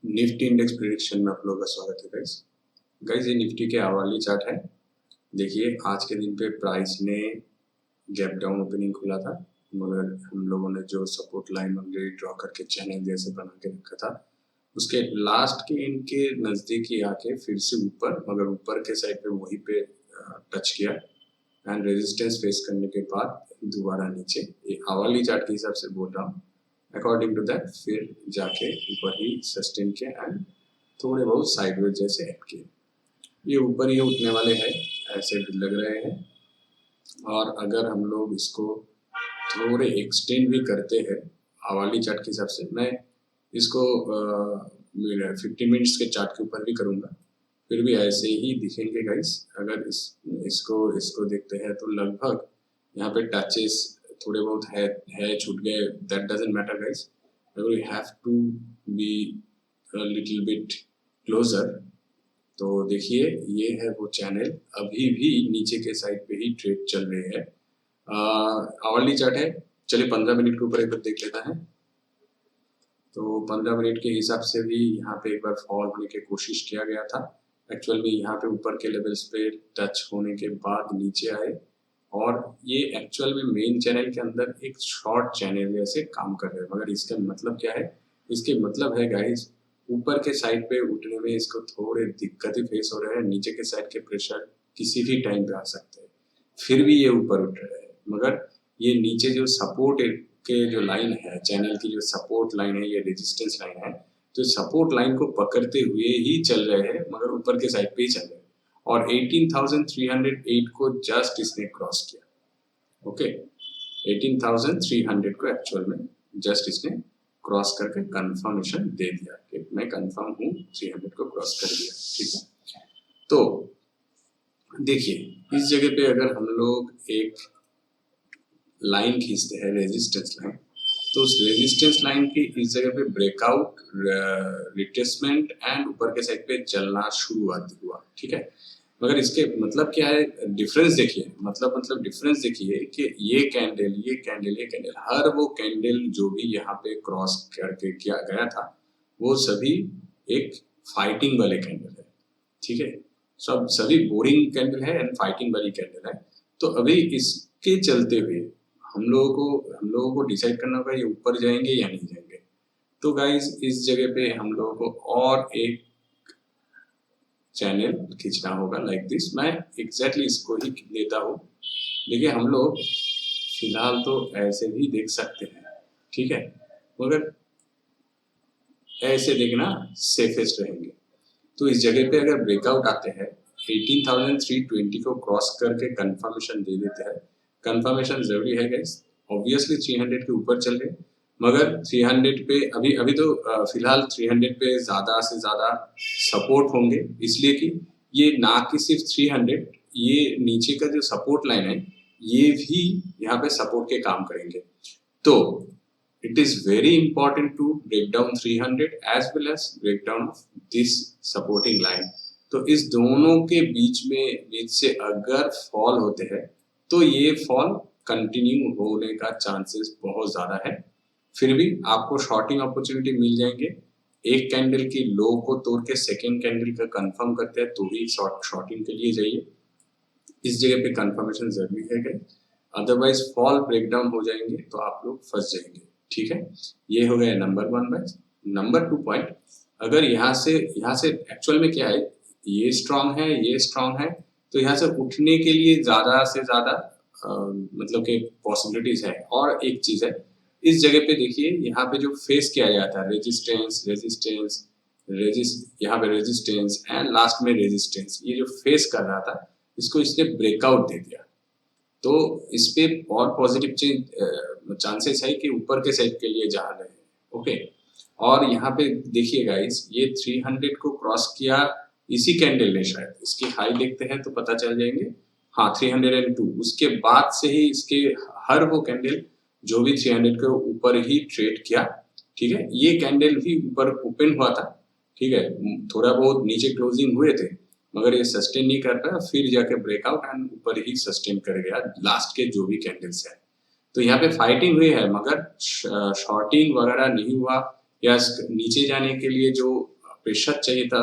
Nifty index prediction में आप लोगों का स्वागत है गाइस। गाइस ये निफ्टी के आवर्ली चार्ट है। देखिए आज के दिन पे प्राइस ने गैप डाउन ओपनिंग खुला था, मगर हम लोगों ने जो सपोर्ट लाइन ऑलरेडी ड्रॉ करके चैनल जैसे बना के रखा था उसके लास्ट के इनके नज़दीक ही आके फिर से ऊपर, मगर ऊपर के साइड पे वहीं पे टच किया एंड रेजिस्टेंस फेस करने के बाद दोबारा नीचे, ये आवर्ली चार्ट के हिसाब से बोल रहा हूँ, अकॉर्डिंग टू दैट फिर जाके ऊपर ही सस्टेन किया एंड थोड़े बहुत साइडवेज जैसे एड किए। ये ऊपर ही उठने वाले हैं ऐसे लग रहे हैं, और अगर हम लोग इसको थोड़े एक्सटेंड भी करते हैं आवर्ली चार्ट के हिसाब से, मैं इसको 15 मिनट्स के चार्ट के ऊपर भी करूँगा, फिर भी ऐसे ही दिखेंगे गाइस। अगर इसको देखते हैं तो लगभग यहाँ पे टचेस थोड़े बहुत है छूट गए, that doesn't matter guys, we have to be little bit closer. तो देखिए ये है वो चैनल, अभी भी नीचे के साइड पे ही ट्रेड चल रहे हैं। आवर्ली चार्ट है, चलिए 15 मिनट के ऊपर एक बार देख लेता है। तो 15 मिनट के हिसाब से भी यहाँ पे एक बार फॉल होने की कोशिश किया गया था। एक्चुअल में यहाँ पे ऊपर के लेवल्स पे टच होने के बाद नीचे आए, और ये एक्चुअल में मेन चैनल के अंदर एक शॉर्ट चैनल जैसे काम कर रहे हैं। मगर इसका मतलब क्या है? इसके मतलब है गाइस ऊपर के साइड पे उठने में इसको थोड़े दिक्कतें फेस हो रहे हैं, नीचे के साइड के प्रेशर किसी भी टाइम पे आ सकते हैं, फिर भी ये ऊपर उठ रहे हैं। मगर ये नीचे जो सपोर्ट के जो लाइन है, चैनल की जो सपोर्ट लाइन है, ये रेजिस्टेंस लाइन है, तो सपोर्ट लाइन को पकड़ते हुए ही चल रहे हैं, मगर ऊपर के साइड पे ही चल रहे हैं। और 18,308 को जस्ट इसने क्रॉस किया। ओके, 18,300 को एक्चुअल में जस्ट इसने क्रॉस करके कंफर्मेशन दे दिया कि मैं कंफर्म हूँ, 300 को क्रॉस कर दिया। ठीक है, तो देखिए इस जगह पे अगर हम लोग एक लाइन खींचते हैं, रेजिस्टेंस लाइन, तो उस रेजिस्टेंस लाइन की इस जगह पे ब्रेकआउट, रिट्रेसमेंट एंड ऊपर के साइड पे चलना शुरुआत हुआ। ठीक है, मगर इसके मतलब क्या है, डिफरेंस देखिए, मतलब डिफरेंस देखिए कि ये कैंडल हर वो कैंडल जो भी यहाँ पे क्रॉस करके किया गया था वो सभी एक फाइटिंग वाले कैंडल है। ठीक है, सभी बोरिंग कैंडल है एंड फाइटिंग वाली कैंडल है। तो अभी इसके चलते हुए हम लोगों को डिसाइड करना होगा ये ऊपर जाएंगे या नहीं जाएंगे। तो गाइस इस जगह पे हम लोगों को और एक चैनल खींचना होगा लाइक दिस। मैं एग्जैक्टली इसको ही लेता हूँ। देखिए हम लोग फिलहाल तो ऐसे भी देख सकते हैं, ठीक है, मगर ऐसे देखना सेफेस्ट रहेंगे। तो इस जगह पे अगर ब्रेकआउट आते हैं, 18,320 को क्रॉस करके कंफर्मेशन दे देते हैं। कंफर्मेशन जरूरी है गाइस, ऑब्वियसली 300 के ऊपर चल रहे, मगर 300 पे अभी तो फिलहाल 300 पे ज़्यादा से ज़्यादा सपोर्ट होंगे, इसलिए कि ये ना कि सिर्फ 300, ये नीचे का जो सपोर्ट लाइन है ये भी यहाँ पे सपोर्ट के काम करेंगे। तो it is very important to break down 300 as well as break down of this supporting line। तो इस दोनों के बीच से अगर फॉल होते हैं तो ये फॉल कंटिन्यू होने का चांसेस बहुत ज़्यादा है। फिर भी आपको शॉर्टिंग अपॉर्चुनिटी मिल जाएंगे। एक कैंडल की लो को तोड़ के सेकेंड कैंडल का कंफर्म करते हैं तो ही शॉर्टिंग के लिए जाइए। इस जगह पे कंफर्मेशन जरूरी है, अदरवाइज फॉल ब्रेकडाउन हो जाएंगे तो आप लोग फंस जाएंगे। ठीक है, ये हो गया नंबर 1 बात। नंबर 2 पॉइंट, अगर यहाँ से एक्चुअल में क्या है, ये स्ट्रांग है, ये स्ट्रांग है, तो यहाँ से उठने के लिए ज़्यादा से ज़्यादा मतलब कि पॉसिबिलिटीज है। और एक चीज़ है, इस जगह पे देखिए यहाँ पे जो फेस किया जाता है यहाँ पे रेजिस्टेंस एंड लास्ट में रेजिस्टेंस, ये जो फेस कर रहा था इसको इसने ब्रेकआउट दे दिया। तो इस पे और पॉजिटिव चांसेस है कि ऊपर के साइड के लिए जा रहे हैं। ओके, और यहाँ पे देखिए गाइस, ये 300 को क्रॉस किया इसी कैंडल ने, शायद इसकी हाई देखते हैं तो पता चल जाएंगे। हाँ 302, उसके बाद से ही इसके हर वो कैंडल जो भी 300 के ऊपर ही ट्रेड किया। ठीक है, ये कैंडल भी ऊपर ओपन हुआ था, ठीक है, थोड़ा बहुत नीचे क्लोजिंग हुए थे, मगर ये सस्टेन नहीं कर पाया, फिर जाके ब्रेकआउट एंड ऊपर ही सस्टेन कर गया लास्ट के जो भी कैंडल्स है। तो यहाँ पे फाइटिंग हुई है, मगर शॉर्टिंग वगैरह नहीं हुआ, या नीचे जाने के लिए जो प्रेशर चाहिए था,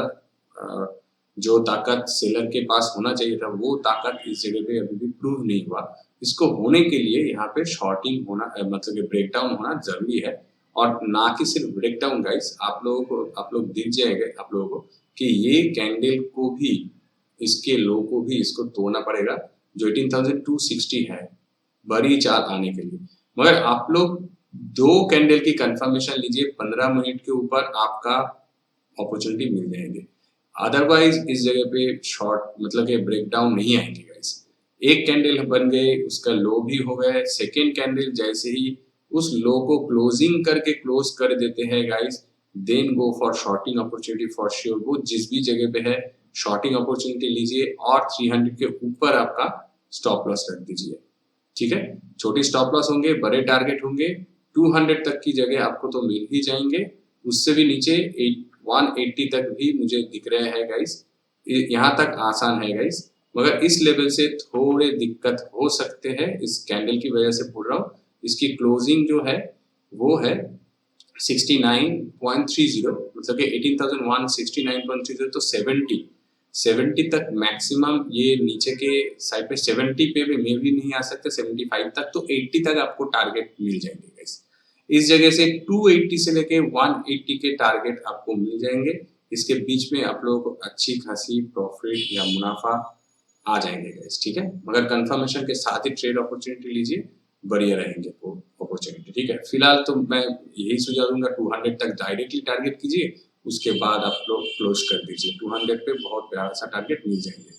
जो ताकत सेलर के पास होना चाहिए था, वो ताकत इस जगह पे अभी भी प्रूव नहीं हुआ। इसको होने के लिए यहाँ पे शॉर्टिंग होना मतलब कि ब्रेकडाउन होना जरूरी है, और ना कि सिर्फ ब्रेकडाउन गाइस, आप लोग दिख जाएगा आप लोगों को कि ये कैंडल को भी, इसके लो को भी इसको तोड़ना पड़ेगा जो 18,260 है बड़ी चाल आने के लिए। मगर आप लोग दो कैंडल की कंफर्मेशन लीजिए, 15 मिनट के ऊपर आपका अपॉर्चुनिटी मिल जाएंगे। अदरवाइज इस जगह पे शॉर्ट मतलब कि ब्रेकडाउन नहीं आएंगे गाइस। एक कैंडल बन गए, उसका लो भी हो गए, सेकेंड कैंडल जैसे ही उस लो को क्लोजिंग करके क्लोज कर देते हैं guys, then go for shorting opportunity for sure. वो जिस भी जगह पे है शॉर्टिंग अपॉर्चुनिटी लीजिए और 300 के ऊपर आपका स्टॉप लॉस रख दीजिए, ठीक है। छोटी स्टॉप लॉस होंगे, बड़े टारगेट होंगे, 200 तक की जगह आपको तो मिल ही जाएंगे, उससे भी नीचे 180 तक भी मुझे दिख रहे हैं गाइस। यहाँ तक आसान है गाइस, मगर इस लेवल से थोड़े दिक्कत हो सकते हैं, इस कैंडल की वजह से बोल रहा हूँ। इसकी क्लोजिंग जो है वो है 69.30, मतलब कि 18,169.30, तो 70 तक मैक्सिमम ये नीचे के साइड पे 70 पे भी मे भी नहीं आ सकते, 75 तक, तो 80 तक आपको टारगेट मिल जाएंगे गाइस। इस जगह से 280 से लेके 180 के टारगेट आपको मिल जाएंगे। इसके बीच में आप लोगों को अच्छी खासी प्रॉफिट या मुनाफा आ जाएंगे गाइस, ठीक है। मगर कंफर्मेशन के साथ ही ट्रेड अपॉर्चुनिटी लीजिए, बढ़िया रहेंगे अपॉर्चुनिटी, ठीक है। फिलहाल तो मैं यही सुझाव दूंगा 200 तक डायरेक्टली टारगेट कीजिए, उसके बाद आप लोग क्लोज कर दीजिए। 200 पे बहुत प्यारा सा टारगेट मिल जाएंगे।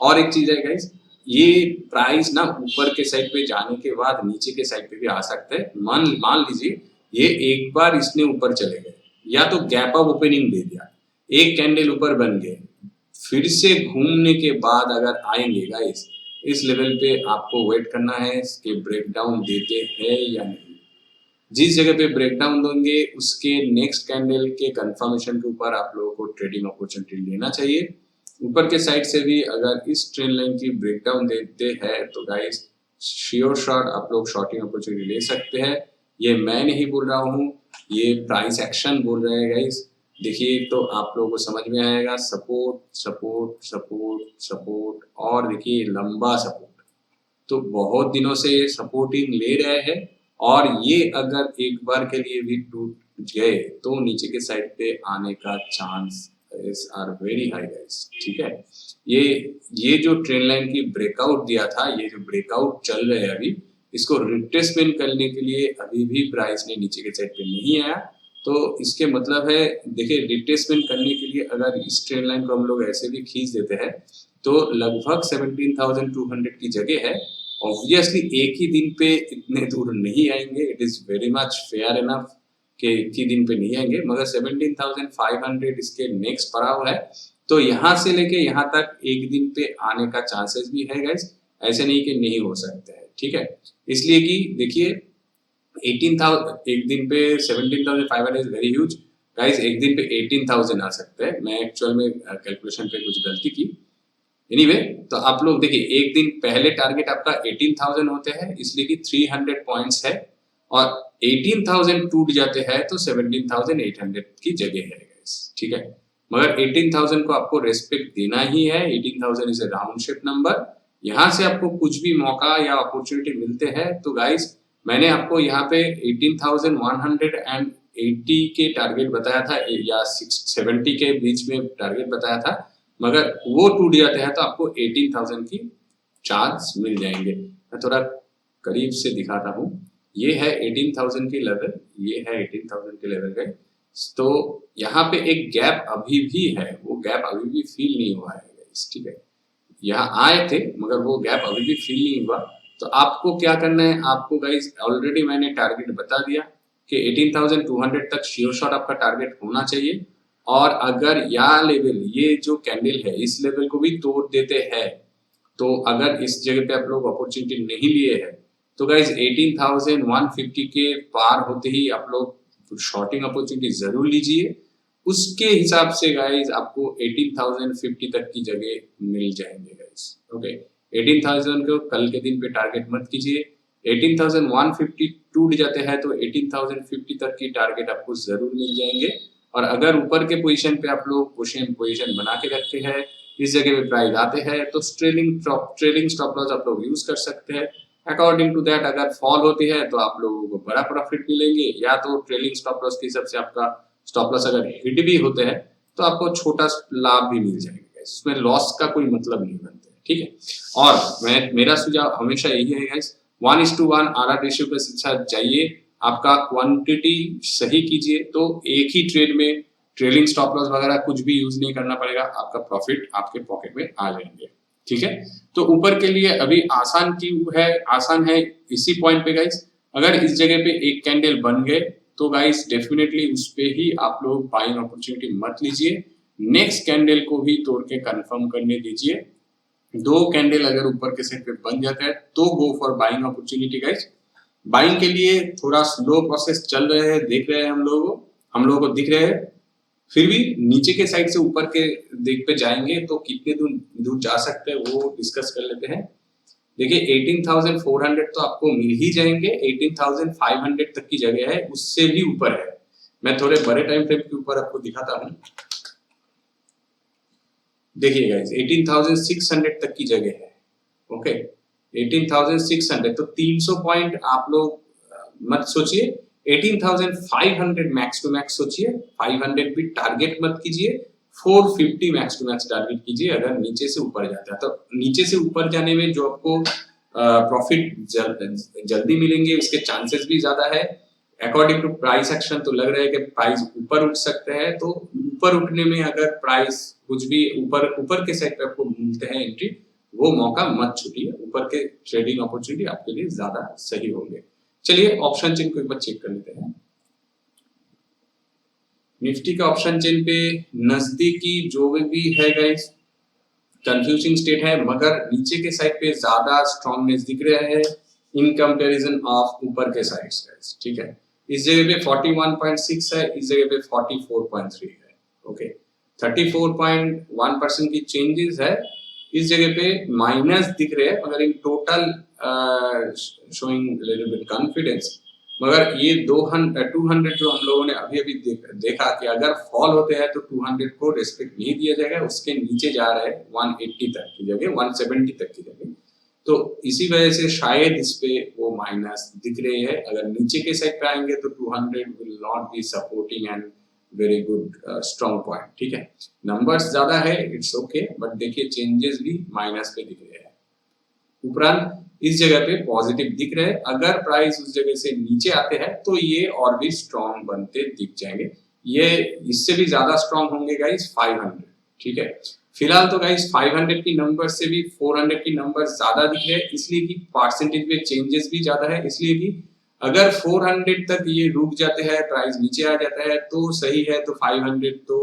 और एक चीज है गाइस, ये प्राइस ना ऊपर के साइड पे जाने के बाद नीचे के साइड पे भी आ सकता है। मान लीजिए ये एक बार इसने ऊपर चले गए, या तो गैप अप ओपनिंग दे दिया, एक कैंडल ऊपर बन गए, फिर से घूमने के बाद अगर आएंगे गाइस, इस लेवल पे आपको वेट करना है कि ब्रेकडाउन देते हैं या नहीं। जिस जगह पे ब्रेकडाउन देंगे उसके नेक्स्ट कैंडल के कंफर्मेशन के ऊपर आप लोगों को ट्रेडिंग अपॉर्चुनिटी लेना चाहिए। ऊपर के साइड से भी अगर इस ट्रेंड लाइन की ब्रेकडाउन देते हैं तो गाइस श्योर शॉट आप लोग शॉर्टिंग अपॉर्चुनिटी ले सकते हैं। ये मैं नहीं बोल रहा हूँ, ये प्राइस एक्शन बोल रहे हैं गाइस। देखिए तो आप लोगों को समझ में आएगा, सपोर्ट सपोर्ट सपोर्ट सपोर्ट, और देखिए लंबा सपोर्ट, तो बहुत दिनों से सपोर्टिंग ले रहे हैं, और ये अगर एक बार के लिए भी टूट गए तो नीचे के साइड पे आने का chance are very high guys, ठीक है। ये जो ट्रेंड लाइन की ब्रेकआउट दिया था, ये जो ब्रेकआउट चल रहे हैं अभी, इसको रिट्रेसमेंट करने के लिए अभी भी प्राइस ने नीचे के साइड पे नहीं आया, तो इसके मतलब है देखिए रिट्रेसमेंट करने के लिए अगर इस ट्रेंड लाइन को हम लोग ऐसे भी खींच देते हैं तो लगभग 17,200 की जगह है। ऑब्वियसली एक ही दिन पे इतने दूर नहीं आएंगे, it is very much fair enough कि एक ही दिन पे नहीं आएंगे, मगर 17,500 इसके नेक्स्ट पड़ाव है, तो यहाँ से लेके यहाँ तक एक दिन पे आने का चांसेस भी है गाइस, ऐसे नहीं कि नहीं हो सकता है, ठीक है। इसलिए कि देखिए 18,000 एक दिन पे 17,500 इज वेरी ह्यूज गाइस, एक दिन पे 18,000 आ सकते हैं। मैं एक्चुअल में कैलकुलेशन पे कुछ गलती की, एनीवे तो आप लोग देखिए एक दिन पहले टारगेट आपका 18,000 होते हैं, इसलिए कि 300 पॉइंट्स है, और 18,000 टूट जाते हैं तो 17,800 की जगह है गाइस, ठीक है। मगर 18,000 को आपको रेस्पेक्ट देना ही है। 18,000 is A round shape number, यहाँ से आपको कुछ भी मौका या अपॉर्चुनिटी मिलते हैं तो गाइस मैंने आपको यहाँ पे 18,180 के टारगेट बताया था या 670 के बीच में टारगेट बताया था, मगर वो टूट जाते हैं तो आपको 18,000 की चांस मिल जाएंगे। मैं थोड़ा करीब से दिखाता हूँ, ये है 18,000 की लेवल, ये है 18,000 के लेवल का, तो यहाँ पे एक गैप अभी भी है, वो गैप अभी भी फील नहीं हुआ है, ठीक है। यहाँ आए थे मगर वो गैप अभी भी फील नहीं हुआ, तो आपको क्या करना है, आपको गाइस ऑलरेडी मैंने टारगेट बता दिया कि 18,200 तक श्योर शॉट आपका टारगेट होना चाहिए, और अगर यह लेवल ये जो कैंडल है इस लेवल को भी तोड़ देते हैं, तो अगर इस जगह पे आप लोग अपॉर्चुनिटी नहीं लिए हैं तो गाइस 18,150 के पार होते ही आप लोग शॉर्टिंग अपॉर्चुनिटी जरूर लीजिए। उसके हिसाब से गाइस आपको 18,050 तक की जगह मिल जाएंगे गाइस, ओके। 18,000 को कल के दिन पे टारगेट मत कीजिए, 18,150 टूट जाते हैं तो 18,050 तक की टारगेट आपको जरूर मिल जाएंगे, और अगर ऊपर के पोजीशन पे आप लोग पोजीशन बना के रखते हैं, इस जगह पे प्राइस आते हैं तो ट्रेलिंग स्टॉप लॉस आप लोग यूज कर सकते हैं। अकॉर्डिंग टू दैट अगर फॉल होती है तो आप लोगों को बड़ा प्रॉफिट मिलेंगे, या तो ट्रेलिंग स्टॉप लॉस के हिसाब से आपका स्टॉप लॉस अगर हिट भी होते हैं तो आपको छोटा लाभ भी मिल जाएगा, इसमें लॉस का कोई मतलब नहीं बनता है, ठीक है। और मेरा सुझाव हमेशा यही है गाइस, 1:1 आर रेशियो के साथ जाइए, आपका क्वांटिटी सही कीजिए तो एक ही ट्रेड में ट्रेलिंग स्टॉप लॉस वगैरह कुछ भी यूज नहीं करना पड़ेगा, आपका प्रॉफिट आपके पॉकेट में आ जाएंगे, ठीक है। तो ऊपर के लिए अभी आसान है इसी पॉइंट पे गाइस, अगर इस जगह पे एक कैंडल बन गए तो गाइस डेफिनेटली उस पे ही आप लोग बाइंग अपॉर्चुनिटी मत लीजिए, नेक्स्ट कैंडल को भी तोड़ के कंफर्म करने दीजिए। 2 कैंडल अगर ऊपर के साइड पे बन जाता है तो go for buying opportunity guys. Buying के लिए थोड़ा स्लो प्रोसेस चल रहे हैं, देख रहे हैं हम लोगों को दिख रहे हैं, फिर भी नीचे के साइड से ऊपर के देख पे जाएंगे तो कितने दूर जा सकते हैं वो डिस्कस कर लेते हैं। देखिए 18,400 तो आपको मिल ही जाएंगे, 18,500 तक की जगह है, उससे भी ऊपर है। मैं थोड़े बड़े टाइम फ्रेम के ऊपर आपको दिखाता हूँ। देखिए गाइस 18,600 तक की जगह है, ओके 18,600 तो 300 पॉइंट आप लोग मत सोचिए, 18,500 मैक्स टू मैक्स सोचिए, 500 भी टारगेट मत कीजिए, 450 मैक्स टू मैक्स टारगेट कीजिए। अगर नीचे से ऊपर जाता है तो नीचे से ऊपर जाने में जो आपको प्रॉफिट जल्दी मिलेंगे उसके चांसेस भी ज्यादा है। अकॉर्डिंग टू प्राइस एक्शन तो लग रहा है कि प्राइस ऊपर उठ सकते हैं, तो ऊपर उठने में अगर प्राइस कुछ भी ऊपर के साइड पे आपको मिलते हैं एंट्री, वो मौका मत छूटिए, ऊपर के ट्रेडिंग अपॉर्चुनिटी आपके लिए ज्यादा सही होंगे। चलिए ऑप्शन चेन को एक बार चेक कर लेते हैं। निफ्टी का ऑप्शन चेन पे नजदीकी जो भी है गाइस कंफ्यूजिंग स्टेट है, मगर नीचे के साइड पे ज्यादा स्ट्रॉन्गनेस दिख रहा है इन कंपैरिजन ऑफ ऊपर के साइड्स गाइस, ठीक है। इस जगह पे 41.6 है, इस जगह पे 44.3 है, ओके 34.1% की चेंजेस है, इस जगह पे माइनस दिख रहे हैं मगर in total showing little bit confidence. मगर ये 200 जो हम लोगों ने अभी देखा कि अगर फॉल होते हैं तो 200 को रेस्पेक्ट नहीं दिया जाएगा, उसके नीचे जा रहा है 180 तक की जगह, 170 तक की जगह, तो इसी वजह से शायद इस पे वो माइनस दिख रहे हैं। अगर नीचे के साइड पे आएंगे तो 200 will not be supporting and very good strong point, ठीक है। नंबर्स ज्यादा है इट्स ओके, बट देखिए चेंजेस भी माइनस पे दिख रहे हैं। उपरांत इस जगह पे पॉजिटिव दिख रहे हैं, अगर प्राइस उस जगह से नीचे आते हैं तो ये और भी स्ट्रॉन्ग बनते दिख जाएंगे, ये इससे भी ज्यादा स्ट्रॉन्ग होंगे गाइस 500, ठीक है। फिलहाल तो गाइस 500 की नंबर से भी 400 की नंबर ज्यादा दिख रहे हैं, इसलिए कि परसेंटेज में चेंजेस भी ज्यादा है, इसलिए कि अगर 400 तक ये रुक जाते हैं, प्राइस नीचे आ जाता है तो सही है, तो 500 तो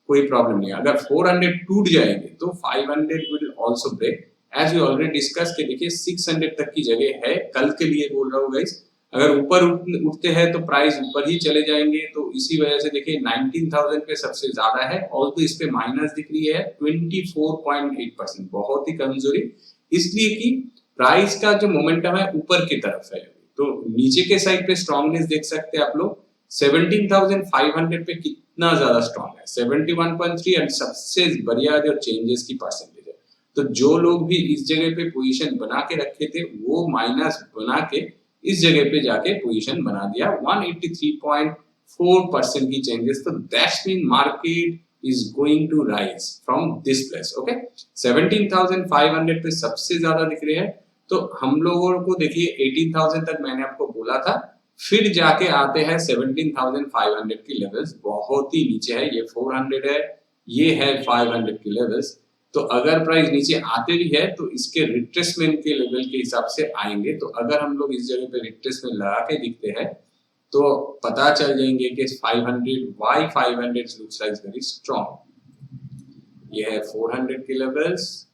कोई प्रॉब्लम नहीं है। अगर 400 टूट जाएंगे तो 500 will also break, as we already discuss के देखिए 600 तक की जगह है, कल के लिए बोल रहा हूँ गाइस। अगर ऊपर उठते हैं तो प्राइस ऊपर ही चले जाएंगे, तो इसी वजह से देखिए 19,000 पे सबसे ज्यादा है, और तो इस पे माइनस दिख रही है 24.8%, बहुत ही कमजोरी, इसलिए कि प्राइस का जो मोमेंटम है ऊपर की तरफ है, तो नीचे के साइड पे स्ट्रॉन्गनेस देख सकते हैं आप लोग 17,500 पे कितना ज्यादा स्ट्रॉन्ग है 71.3, एंड सबसे बढ़िया जो चेंजेस की परसेंटेज है, तो जो लोग भी इस जगह पे पोजीशन बना के रखे थे वो माइनस बना के इस जगह पे जाके पोजीशन बना दिया, 183.4% की चेंजेस, तो that's mean market is going to rise from this place, okay 17,500 पे सबसे ज्यादा दिख रहे हैं, तो हम लोगों को देखिए 18,000 तक मैंने आपको बोला था, फिर जाके आते हैं 17,500 की लेवल्स, बहुत ही नीचे है, ये 400 है, ये है 500 की लेवल्स, तो अगर प्राइस नीचे आते भी है तो इसके रिट्रेसमेंट के लेवल के हिसाब से आएंगे, तो अगर हम लोग इस जगह पे रिट्रेसमेंट लगा के दिखते हैं तो पता चल जाएंगे कि 500 why 500 looks like very strong। ये है 400 के लेवल्स,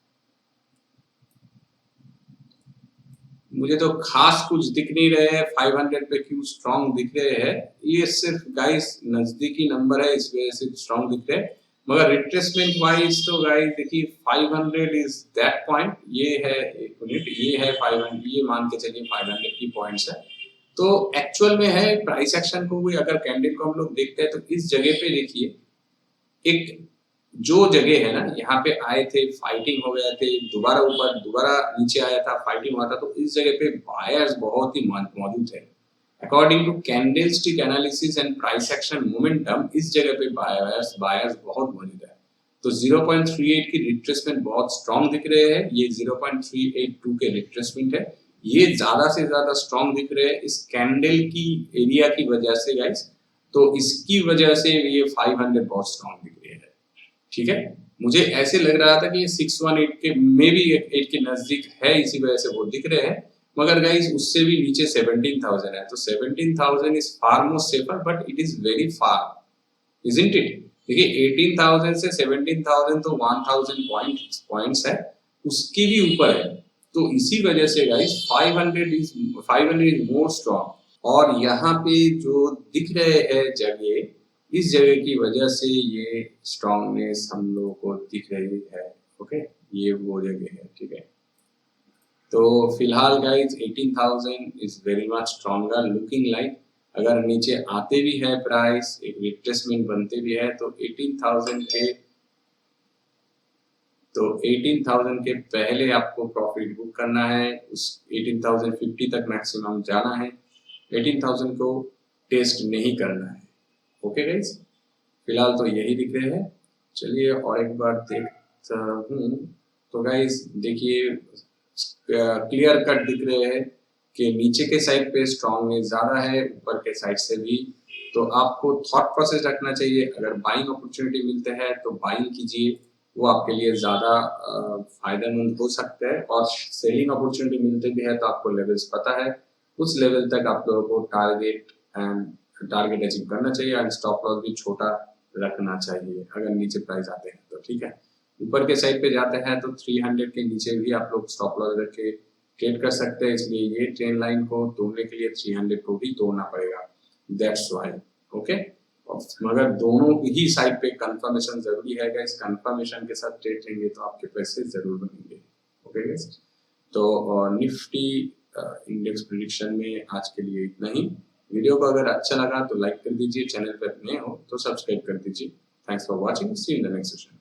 मुझे तो खास कुछ दिख नहीं रहे हैं 500 पे क्यों स्ट्रॉन्ग दिख रहे हैं, ये सिर्फ गाइस नजदीकी नंबर है इस वजह से स्ट्रॉन्ग दिख रहे हैं, मगर रिट्रेसमेंट वाइज तो गाइस देखिए 500 इज दैट पॉइंट, ये है एक मिनट, ये है 500, ये मान के चलिए 500 की पॉइंट्स है, तो एक्चुअल में है प्राइस एक्शन को भी अगर कैंडल को हम लोग देखते हैं तो इस जगह पे देखिए, एक जो जगह है ना, यहाँ पे आए थे, फाइटिंग हो गए थे, दोबारा ऊपर दोबारा नीचे आया था, फाइटिंग हुआ था, तो इस जगह पे बायर्स बहुत ही मौजूद है। According to candlestick analysis and price action momentum, इस जगह पे बायर्स बहुत मौजूद है। तो 0.38 की रिट्रेसमेंट बहुत स्ट्रॉन्ग दिख रहे हैं, ये 0.382 के रिट्रेसमेंट है, ये ज्यादा से ज्यादा स्ट्रॉन्ग दिख रहे हैं इस कैंडल की एरिया की वजह से गाइस। तो इसकी वजह से ये 500 बहुत स्ट्रॉन्ग दिख रहे हैं, ठीक है। मुझे ऐसे लग रहा था कि ये 618 के मे बी 8 के नजदीक है, इसी वजह से वो दिख रहे हैं, मगर गाइस उससे भी नीचे 17,000 है, तो 17,000 is far more safer, but it is very far, isn't it. देखिए 18,000 से 17,000 तो 1,000 पॉइंट्स है, उसकी भी ऊपर है। तो इसी वजह से गाइस 500 इज मोर स्ट्रॉन्ग, और यहाँ पे जो दिख रहे हैं जगह, इस जगह की वजह से ये स्ट्रॉन्गनेस हम लोगों को दिख रही है। ओके, ये वो जगह है, ठीक है। तो फिलहाल guys 18,000 is very much stronger looking like. अगर नीचे आते भी है प्राइस, एक रिट्रेसमेंट बनते भी है, तो 18,000 के पहले आपको प्रॉफिट बुक करना है, उस 18,050 तक मैक्सिमम जाना है, 18,000 को टेस्ट नहीं करना है। ओके गाइस, फिलहाल तो यही दिख रहे हैं। चलिए और एक बार देखता हूँ। तो गाइस देखिए, क्लियर कट दिख रहे हैं कि नीचे के साइड पे स्ट्रॉन्गनेस ज्यादा है, ऊपर के साइड से भी। तो आपको थॉट प्रोसेस रखना चाहिए, अगर बाइंग अपॉर्चुनिटी मिलते हैं तो बाइंग कीजिए, वो आपके लिए ज्यादा फायदेमंद हो सकता है। और सेलिंग अपॉर्चुनिटी मिलते भी है तो आपको लेवल्स पता है, उस लेवल तक आप लोगों को टारगेट अचीव करना चाहिए, और स्टॉप लॉस भी छोटा रखना चाहिए अगर नीचे प्राइस आते हैं तो, ठीक है। ऊपर के साइड पे जाते हैं तो 300 के नीचे भी आप लोग स्टॉप लॉस रख के ट्रेड कर सकते हैं, इसलिए ये ट्रेंड लाइन को तोड़ने के लिए 300 को भी तोड़ना पड़ेगा, दैट्स व्हाई। ओके, मगर दोनों ही साइड पे कंफर्मेशन जरूरी है गाइस, कंफर्मेशन के साथ ट्रेड लेंगे तो आपके पैसे जरूर बनेंगे। ओके गाइस, तो निफ्टी इंडेक्स प्रेडिक्शन में आज के लिए इतना ही। वीडियो को अगर अच्छा लगा तो लाइक कर दीजिए, चैनल पर नए हो तो सब्सक्राइब कर दीजिए। Thanks for watching, see you in the next session.